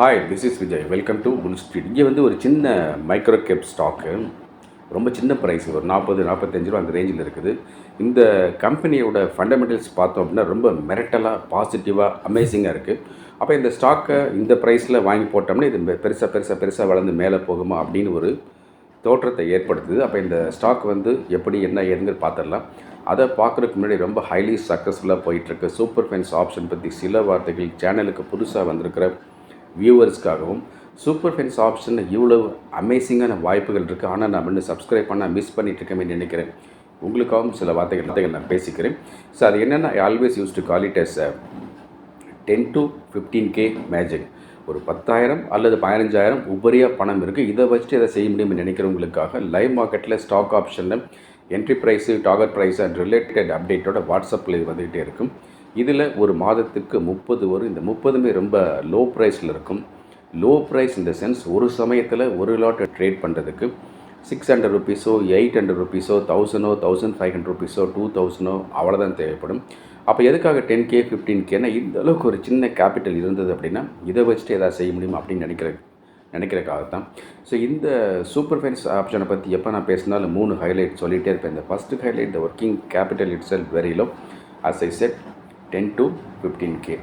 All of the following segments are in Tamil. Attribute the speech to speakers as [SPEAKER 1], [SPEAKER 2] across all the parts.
[SPEAKER 1] Hi, this is Vijay. Welcome to Bull Street. இங்கே வந்து ஒரு சின்ன மைக்ரோ கேப் ஸ்டாக்கு, ரொம்ப சின்ன ப்ரைஸ், ஒரு 40-45 ரூபா அந்த ரேஞ்சில் இருக்குது. இந்த கம்பெனியோட ஃபண்டமெண்டல்ஸ் பார்த்தோம் அப்படின்னா ரொம்ப மிரட்டலாக, பாசிட்டிவாக, அமேசிங்காக இருக்குது. அப்போ இந்த ஸ்டாக்கை இந்த ப்ரைஸில் வாங்கி போட்டோம்னா இது பெருசாக வளர்ந்து மேலே போகுமா அப்படின்னு ஒரு தோற்றத்தை ஏற்படுத்துது. அப்போ இந்த ஸ்டாக் வந்து எப்படி என்ன ஏதுங்கிறது பார்த்துடலாம். அதை பார்க்குறதுக்கு முன்னாடி ரொம்ப ஹைலி சக்ஸஸ்ஃபுல்லாக போயிட்டுருக்கு சூப்பர் ஃபைன்ஸ் ஆப்ஷன் பற்றி சில வார்த்தைகள் சேனலுக்கு புதுசாக வந்திருக்கிற வியூவர்ஸ்க்காகவும், சூப்பர் ஃபைன்ஸ் ஆப்ஷனில் இவ்வளவு அமேசிங்கான வாய்ப்புகள் இருக்குது. ஆனால் நான் இன்னும் சப்ஸ்கிரைப் பண்ண மிஸ் பண்ணிட்டுருக்கேன்னு நினைக்கிறேன். உங்களுக்காகவும் சில வார்த்தைகள் நான் பேசிக்கிறேன். ஸோ அது என்னென்னா, I always use to call it as 10 to 15K magic. ஒரு 10,000 அல்லது 15,000 உபரியாக பணம் இருக்குது. இதை வச்சுட்டு எதை செய்ய முடியும்னு நினைக்கிறவங்களுக்காக லைவ் மார்க்கெட்டில் ஸ்டாக் ஆப்ஷனில் entry price, target price and related அப்டேட்டோட வாட்ஸ்அப்பில் வந்துகிட்டே இருக்கும். இதில் ஒரு மாதத்துக்கு 30 வரும். இந்த 30மே ரொம்ப லோ ப்ரைஸில் இருக்கும். லோ ப்ரைஸ் இந்த சென்ஸ், ஒரு சமயத்தில் ஒரு லாட் ட்ரேட் பண்ணுறதுக்கு 600 ருபீஸோ, 800 ருபீஸோ, 1000ஓ, 1500 ருபீஸோ, 2000ஓ அவ்வளோதான் தேவைப்படும். அப்போ எதுக்காக 10K 15Kனா, இந்த அளவுக்கு ஒரு சின்ன கேபிட்டல் இருந்தது அப்படின்னா இதை வச்சுட்டு எதாவது செய்ய முடியுமா அப்படின்னு நினைக்கிறக்காக தான். ஸோ இந்த சூப்பர் ஃபைன்ஸ் ஆப்ஷனை பற்றி எப்போ நான் பேசினாலும் 3 ஹைலைட் சொல்லிகிட்டே இருப்பேன். இந்த first highlight, the working capital it self very low, as I said 10 to 15K.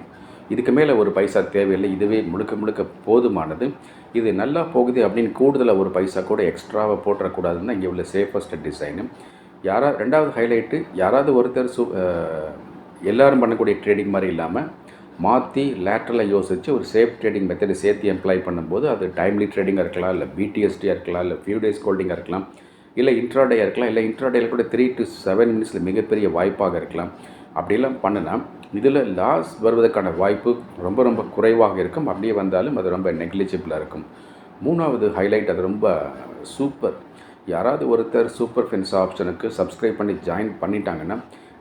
[SPEAKER 1] இதுக்கு மேலே ஒரு பைசா தேவையில்லை. இதுவே முழுக்க போதுமானது. இது நல்லா போகுது அப்படின்னு கூடுதலாக ஒரு பைசா கூட எக்ஸ்ட்ராவாக போட்டுறக்கூடாதுன்னு தான் இங்கே உள்ள சேஃபஸ்ட் டிசைனு. ரெண்டாவது ஹைலைட்டு, யாராவது ஒருத்தர் எல்லோரும் பண்ணக்கூடிய ட்ரேடிங் மாதிரி இல்லாமல் மாற்றி லேட்டரலாக யோசித்து ஒரு சேஃப் ட்ரேடிங் மெத்தடு சேர்த்து எம்ப்ளாய் பண்ணும்போது, அது டைம்லி ட்ரேடிங்காக இருக்கலாம், இல்லை பிடிஎஸ்டியாக இருக்கலாம், இல்லை ஃபியூ டேஸ் ஹோல்டிங்காக இருக்கலாம், இல்லை இன்ட்ராடேயாக இருக்கலாம், இல்லை இன்ட்ராடேயில் கூட 3 to 7 மினிட்ஸில் மிகப்பெரிய வாய்ப்பாக இருக்கலாம். அப்படிலாம் பண்ணினா இதில் லாஸ் வருவதற்கான வாய்ப்பு ரொம்ப குறைவாக இருக்கும். அப்படியே வந்தாலும் அது ரொம்ப நெக்லிஜிபிளாக இருக்கும். மூணாவது ஹைலைட், அது ரொம்ப சூப்பர். யாராவது ஒருத்தர் சூப்பர் ஃபைன்ஸ் ஆப்ஷனுக்கு சப்ஸ்கிரைப் பண்ணி ஜாயின் பண்ணிட்டாங்கன்னா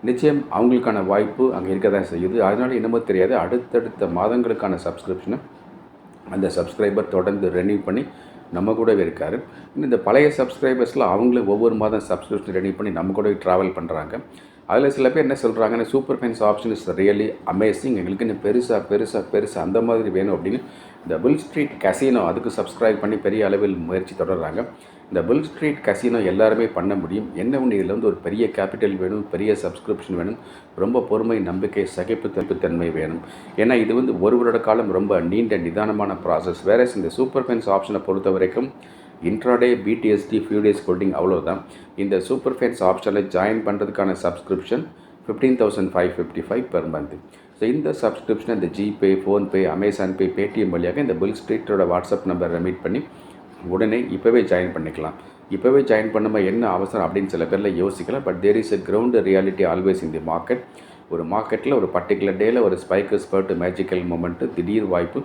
[SPEAKER 1] நிச்சயம் அவங்களுக்கான வாய்ப்பு அங்கே இருக்க தான் செய்யுது. அதனால் என்னமோ தெரியாது, அடுத்தடுத்த மாதங்களுக்கான சப்ஸ்கிரிப்ஷனை அந்த சப்ஸ்கிரைபர் தொடர்ந்து ரெனியூ பண்ணி நம்ம கூடவே இருக்கார். இன்னும் இந்த பழைய சப்ஸ்கிரைபர்ஸில் அவங்களே ஒவ்வொரு மாதம் சப்ஸ்கிரிப்ஷன் ரெனியூ பண்ணி நம்ம கூடவே ட்ராவல் பண்ணுறாங்க. அதில் சில பேர் என்ன சொல்கிறாங்கன்னா, super fines option is really amazing, எங்களுக்கு இன்னும் பெருசாக அந்த மாதிரி வேணும் அப்படின்னு இந்த புல் ஸ்ட்ரீட் கசினோ அதுக்கு சப்ஸ்கிரைப் பண்ணி பெரிய அளவில் முயற்சி தொடர்றாங்க. இந்த புல் ஸ்ட்ரீட் கசினோ எல்லாருமே பண்ண முடியும். என்ன ஒன்று, இதில் வந்து ஒரு பெரிய கேபிட்டல் வேணும், பெரிய சப்ஸ்கிரிப்ஷன் வேணும், ரொம்ப பொறுமை, நம்பிக்கை, சகிப்புத்தன்மை வேணும். ஏன்னா இது வந்து ஒரு வருட காலம் ரொம்ப நீண்ட நிதானமான ப்ராசஸ். வேற இந்த சூப்பர் ஃபைன்ஸ் ஆப்ஷனை பொறுத்த வரைக்கும் இன்ட்ராடே, பிடிஎஸ்டி, ஃபியூ டேஸ் ஹோல்டிங் அவ்வளோதான். இந்த சூப்பர் ஃபைன்ஸ் ஆப்ஷனில் ஜாயின் பண்ணுறதுக்கான சப்ஸ்கிரிப்ஷன் 15,555 பெர் மந்த். ஸோ இந்த சப்ஸ்கிரிப்ஷனை இந்த ஜிபே, ஃபோன்பே, அமேசான் பே, பேடிஎம் வழியாக இந்த புல் ஸ்ட்ரீட்டோட வாட்ஸ்அப் நம்பரை மீட் பண்ணி உடனே இப்போவே ஜாயின் பண்ணிக்கலாம். இப்போவே ஜாயின் பண்ணும்போது என்ன அவசரம் அப்படின்னு சில பேரில் யோசிக்கலாம். But there is a ground reality always in the market. ஒரு மார்க்கெட்டில் ஒரு பர்டிகுலர் டேயில் ஒரு ஸ்பைக்கு, ஸ்பர்ட்டு, மேஜிக்கல் மூமெண்ட்டு, திடீர் வாய்ப்பு,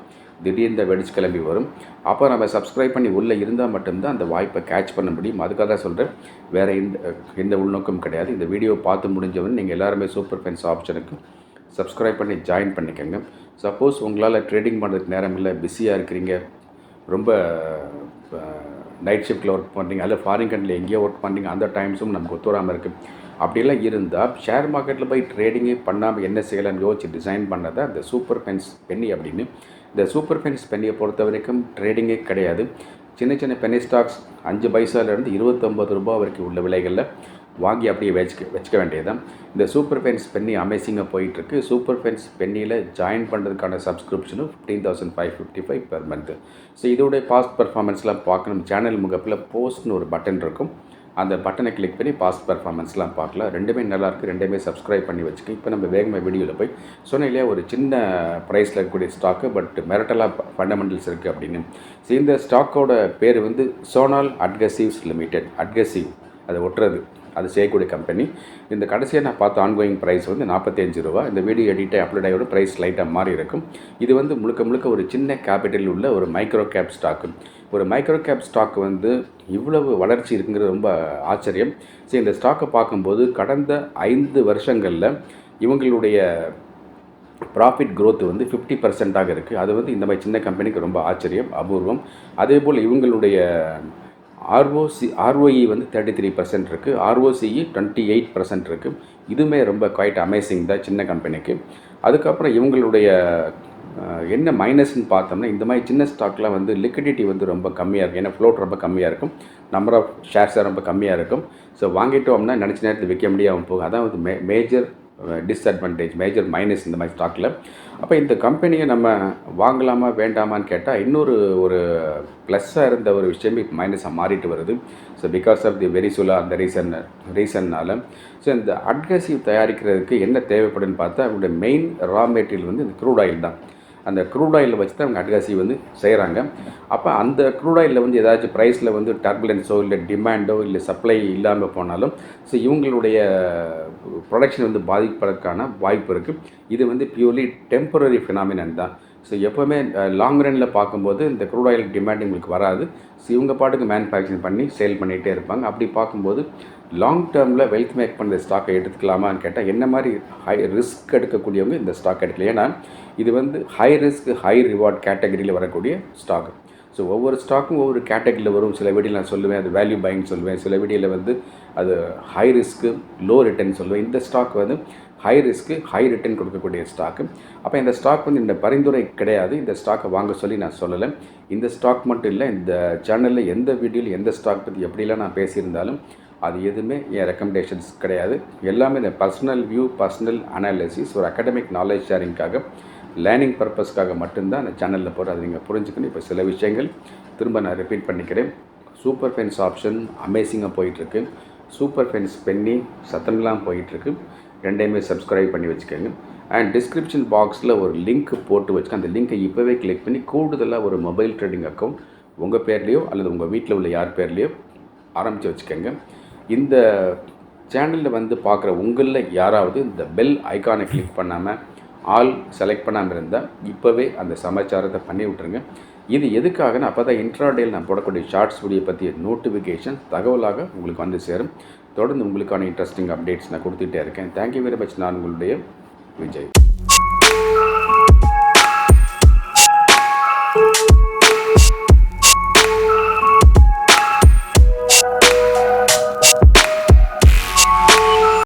[SPEAKER 1] திடீர்னு வெடிச்சு கிளம்பி வரும். அப்போ நம்ம சப்ஸ்கிரைப் பண்ணி உள்ளே இருந்தால் மட்டும்தான் அந்த வாய்ப்பை கேட்ச் பண்ண முடியும். அதுக்காக தான் சொல்கிறேன், வேறு எந்த உள்நோக்கம் கிடையாது. இந்த வீடியோ பார்த்து முடிஞ்சவன் நீங்கள் எல்லாருமே சூப்பர் ஃபைன்ஸ் ஆப்ஷனுக்கு சப்ஸ்கிரைப் பண்ணி ஜாயின் பண்ணிக்கோங்க. சப்போஸ் உங்களால் ட்ரேடிங் பண்ணுறதுக்கு நேரம் இல்லை, பிஸியாக இருக்கிறீங்க, ரொம்ப நைட் ஷிஃப்ட்டில் ஒர்க் பண்ணுறீங்க, அல்லது ஃபாரின் கண்ட்ரியில் எங்கேயோ ஒர்க் பண்ணுறீங்க, அந்த டைம்ஸும் நமக்கு ஒத்துவராமல் இருக்குது. அப்படிலாம் இருந்தால் ஷேர் மார்க்கெட்டில் போய் ட்ரேடிங்கே பண்ணாமல் என்ன செய்யலாம்னு யோசிச்சு டிசைன் பண்ணதை அந்த சூப்பர் ஃபைன்ஸ் பென்னி அப்படின்னு. இந்த சூப்பர் ஃபைன்ஸ் பென்னியை பொறுத்த வரைக்கும் ட்ரேடிங்கே கிடையாது. சின்ன பென்னி ஸ்டாக்ஸ் 5 பைசாலேருந்து 29 ரூபா வரைக்கும் உள்ள விலைகளில் வாங்கி அப்படியே வச்சுக்க வேண்டியதுதான். இந்த சூப்பர் ஃபைன்ஸ் பென்னி அமேசிங்காக போயிட்டுருக்கு. சூப்பர் ஃபைன்ஸ் பென்னியில் ஜாயின் பண்ணுறதுக்கான சப்ஸ்கிரிப்ஷனும் 15,555 பெர் மந்த்து. ஸோ இதோடைய பாஸ்ட் பர்ஃபார்மன்ஸ்லாம் பார்க்கணும். சேனல் முகப்பில் போஸ்ட்னு ஒரு பட்டன் இருக்கும். அந்த பட்டனை கிளிக் பண்ணி பாஸ்ட் பர்ஃபார்மன்ஸ்லாம் பார்க்கலாம். ரெண்டுமே நல்லாயிருக்கு. ரெண்டுமே சப்ஸ்கிரைப் பண்ணி வச்சுக்க. இப்போ நம்ம வேகமாக வீடியோவில் போய் சொன்ன இல்லையா, ஒரு சின்ன ப்ரைஸில் இருக்கக்கூடிய ஸ்டாக்கு, பட் மிரட்டலாக ஃபண்டமெண்டல்ஸ் இருக்குது அப்படின்னு. ஸோ இந்த ஸ்டாக்கோட பேர் வந்து சோனால் அட்கசிவ்ஸ் லிமிடெட். அட்கசிவ் அதை ஒட்டுறது, அது செய்யக்கூடிய கம்பெனி. இந்த கடைசியாக நான் பார்த்த ஆன்கோயிங் ப்ரைஸ் வந்து 45 ரூபா. இந்த வீடியோ எடிட்டை அப்லோட் ஆகியோட ப்ரைஸ் லைட்டாக மாறி இருக்கும். இது வந்து முழுக்க ஒரு சின்ன கேபிட்டல் உள்ள ஒரு மைக்ரோ கேப் ஸ்டாக்கு. ஒரு மைக்ரோ கேப் ஸ்டாக் வந்து இவ்வளவு வளர்ச்சி இருக்குங்கிறது ரொம்ப ஆச்சரியம். ஸோ இந்த ஸ்டாக்கை பார்க்கும்போது கடந்த 5 வருஷங்களில் இவங்களுடைய ப்ராஃபிட் க்ரோத் வந்து 50% இருக்குது. அது வந்து இந்த மாதிரி சின்ன கம்பெனிக்கு ரொம்ப ஆச்சரியம், அபூர்வம். அதேபோல் இவங்களுடைய ROE வந்து 33% இருக்குது. ROCE 28% இருக்குது. இதுவுமே ரொம்ப குவைட் அமேசிங் தான் சின்ன கம்பெனிக்கு. அதுக்கப்புறம் இவங்களுடைய என்ன மைனஸ்ன்னு பார்த்தோம்னா இந்த மாதிரி சின்ன ஸ்டாக்லாம் வந்து லிக்விடிட்டி வந்து ரொம்ப கம்மியாக இருக்கும். ஏன்னா ஃப்ளோட் ரொம்ப கம்மியாக இருக்கும், நம்பர் ஆஃப் ஷேர்ஸாக ரொம்ப கம்மியாக இருக்கும். ஸோ வாங்கிட்டோம்னா நினச்ச நேரத்தில் விற்க முடியாமல் போகும். அதான் வந்து மேஜர் டிஸ்அட்வான்டேஜ், மேஜர் மைனஸ் இந்த மாதிரி ஸ்டாக்கில். அப்போ இந்த கம்பெனியை நம்ம வாங்கலாமா வேண்டாமான்னு கேட்டால் இன்னொரு ஒரு ப்ளஸ்ஸாக இருந்த ஒரு விஷயமே இப்போ மைனஸாக மாறிட்டு வருது. ஸோ பிகாஸ் ஆஃப் தி வெரிசுலா அந்த ரீசன்னால் ஸோ இந்த அட்ஹெசிவ் தயாரிக்கிறதுக்கு என்ன தேவைப்படுன்னு பார்த்தா அவங்களுடைய மெயின் ரா மெட்டீரியல் வந்து இந்த க்ரூட் ஆயில் தான். அந்த க்ரூட் ஆயிலில் வச்சு தான் அவங்க அட்ஹெசிவ் வந்து செய்கிறாங்க. அப்போ அந்த க்ரூட் ஆயிலில் வந்து ஏதாச்சும் ப்ரைஸில் வந்து டர்புலன்ஸோ இல்லை டிமாண்டோ இல்லை சப்ளை இல்லாமல் போனாலும் ஸோ இவங்களுடைய ப்ரொடக்ஷன் வந்து பாதிப்பதற்கான வாய்ப்பு இருக்குது. இது வந்து பியூர்லி டெம்பரரி ஃபினாமினன் தான். ஸோ எப்போவுமே லாங் ரனில் பார்க்கும்போது இந்த க்ரூட் ஆயில் டிமாண்ட் உங்களுக்கு வராது. ஸோ இவங்க பாட்டுக்கு மேனுஃபேக்சரிங் பண்ணி சேல் பண்ணிகிட்டே இருப்பாங்க. அப்படி பார்க்கும்போது லாங் டேர்மில் வெல்த் மேக் பண்ணுற ஸ்டாக்கை எடுத்துக்கலாமான்னு கேட்டால் என்ன மாதிரி ஹை ரிஸ்க் எடுக்கக்கூடியவங்க இந்த ஸ்டாக் எடுக்கல. ஏன்னா இது வந்து ஹை ரிஸ்க் ஹை ரிவார்ட் கேட்டகரியில் வரக்கூடிய ஸ்டாக். ஸோ ஒவ்வொரு ஸ்டாக்கும் ஒவ்வொரு கேட்டகரியில் வரும். சில வீடியோ நான் சொல்லுவேன் அது வேல்யூ பைங் சொல்லுவேன், சில வீடியோவில் வந்து அது ஹை ரிஸ்க்கு லோ ரிட்டர்ன் சொல்லுவேன். இந்த ஸ்டாக் வந்து ஹை ரிஸ்க்கு ஹை ரிட்டர்ன் கொடுக்கக்கூடிய ஸ்டாக்கு. அப்போ இந்த ஸ்டாக் வந்து இந்த பரிந்துரை கிடையாது. இந்த ஸ்டாக்கை வாங்க சொல்லி நான் சொல்லலை. இந்த ஸ்டாக் மட்டும் இல்லை, இந்த சேனலில் எந்த வீடியோவில் எந்த ஸ்டாக் பற்றி எப்படிலாம் நான் பேசியிருந்தாலும் அது எதுவுமே என் ரெக்கமெண்டேஷன்ஸ் கிடையாது. எல்லாமே இந்த பர்சனல் வியூ, பர்சனல் அனாலிசிஸ், ஒரு அகடமிக் நாலேஜ் ஷேரிங்காக, லேர்னிங் பர்பஸ்க்காக மட்டும்தான் அந்த சேனலில் போகிற அதை நீங்கள் புரிஞ்சுக்கணும். இப்போ சில விஷயங்கள் திரும்ப நான் ரிப்பீட் பண்ணிக்கிறேன். சூப்பர் ஃபென்ஸ் ஆப்ஷன் அமேசிங்காக போயிட்டுருக்கு. சூப்பர் ஃபென்ஸ் பென்னி சத்தம்லாம் போயிட்டுருக்கு. ரெண்டையுமே சப்ஸ்கிரைப் பண்ணி வச்சுக்கோங்க. அண்ட் டிஸ்கிரிப்ஷன் பாக்ஸில் ஒரு லிங்க் போட்டு வச்சுக்கோங்க. அந்த லிங்க்கை இப்போவே கிளிக் பண்ணி கூடுதலாக ஒரு மொபைல் ட்ரேடிங் அக்கௌண்ட் உங்கள் பேர்லேயோ அல்லது உங்கள் வீட்டில் உள்ள யார் பேர்லேயோ ஆரம்பித்து வச்சுக்கோங்க. இந்த சேனலில் வந்து பார்க்குற உங்களில் யாராவது இந்த பெல் ஐக்கானை கிளிக் பண்ணாமல் ஆல் செலக்ட் பண்ணாமல் இருந்தால் இப்போவே அந்த சமாச்சாரத்தை பண்ணி விட்ருங்க. இது எதுக்காகனா அப்போ தான் இன்ட்ராடேயில் நான் போடக்கூடிய ஷார்ட்ஸ் வீடியோ பற்றிய நோட்டிஃபிகேஷன் தகவலாக உங்களுக்கு வந்து சேரும். தொடர்ந்து உங்களுக்கான இன்ட்ரெஸ்டிங் அப்டேட்ஸ் நான் கொடுத்துட்டே இருக்கேன். Thank you very much. நான் உங்களுடைய விஜய்.